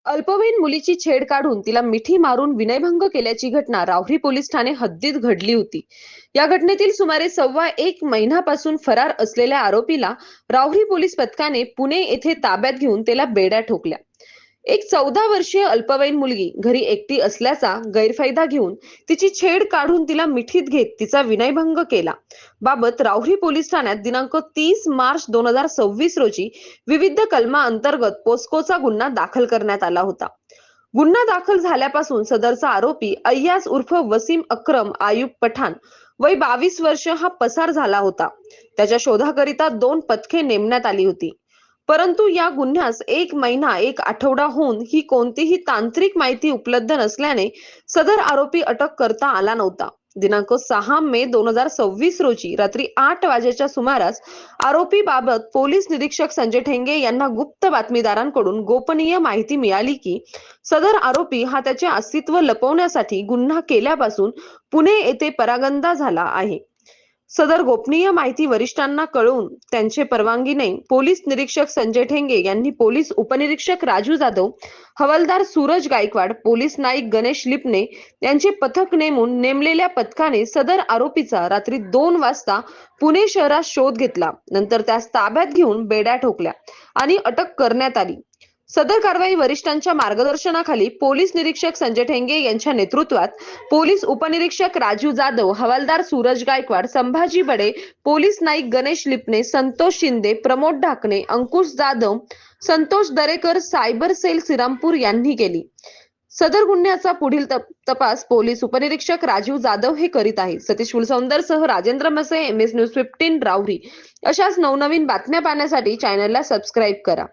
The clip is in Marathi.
अल्पवयीन मुलीची छेड काढून तिला मिठी मारून विनयभंग केल्याची घटना राहुरी पोलीस ठाणे हद्दीत घडली होती. या घटनेतील सुमारे 1.25 महिन्यापासून फरार असलेल्या आरोपीला राहुरी पोलीस पथकाने पुणे येथे ताब्यात घेऊन त्याला बेड्या ठोकल्या. एक 14 वर्षीय अल्पवयीन मुलगी घरी एकटी असल्याचा गैरफायदा घेऊन तिची छेड काढून तिला मिठीत घेत तिचा विनयभंग केला बाबत राहुरी पोलीस ठाण्यात दिनांक 30 मार्च 2026 रोजी विविध कलमा अंतर्गत पोस्कोचा गुन्हा दाखल करण्यात आला होता. गुन्हा दाखल झाल्यापासून सदरचा आरोपी अय्याज उर्फ वसीम अक्रम आयुब पठाण वय 22 वर्ष हा पसार झाला होता. त्याच्या शोधाकरिता 2 पथके नेमण्यात आली होती. परंतु या गुन्ह्यास 1 महिना 1 आठवडा होऊन ही कोणतीही तांत्रिक माहिती उपलब्ध नसल्याने सदर आरोपी अटक करता आला नव्हता. दिनांक 6 मे 2026 रोजी रात्री 8 वाजेच्या सुमारास आरोपी बाबत पोलीस निरीक्षक संजय ठेंगे यांना गुप्त बातमीदारांकडून गोपनीय माहिती मिळाली की सदर आरोपी हा त्याचे अस्तित्व लपवण्यासाठी गुन्हा केल्यापासून पुणे येथे परागंदा झाला आहे. सदर गोपनीय माहिती वरिष्ठांना कळवून त्यांचे परवानगीने पोलीस निरीक्षक संजय ठेंगे यांनी पोलीस उपनिरीक्षक राजू जाधव, हवालदार सूरज गायकवाड, पोलीस नाईक गणेश लिपणे यांचे पथक नेमून नेमलेल्या पथकाने सदर आरोपीचा रात्री 2 वाजता पुणे शहरात शोध घेतला. नंतर त्यास ताब्यात घेऊन बेड्या ठोकल्या आणि अटक करण्यात आली. सदर कारवाई वरिष्ठांच्या मार्गदर्शनाखाली पोलीस निरीक्षक संजय ठेंगे यांच्या नेतृत्वात पोलीस उपनिरीक्षक राजू जाधव, हवालदार सूरज गायकवाड, संभाजी बडे, पोलीस नाईक गणेश लिपणे, संतोष शिंदे, प्रमोद ढाकणे, अंकुश जाधव, संतोष दरेकर, सायबर सेल श्रीरामपूर यांनी केली. सदर गुन्ह्याचा पुढील तपास पोलीस उपनिरीक्षक राजीव जाधव हे करीत आहेत. सतीश फुलसौंदरसह राजेंद्र मसे, MS न्यूज 15 राहुरी. अशाच नवनवीन बातम्या पाहण्यासाठी चॅनलला सबस्क्राईब करा.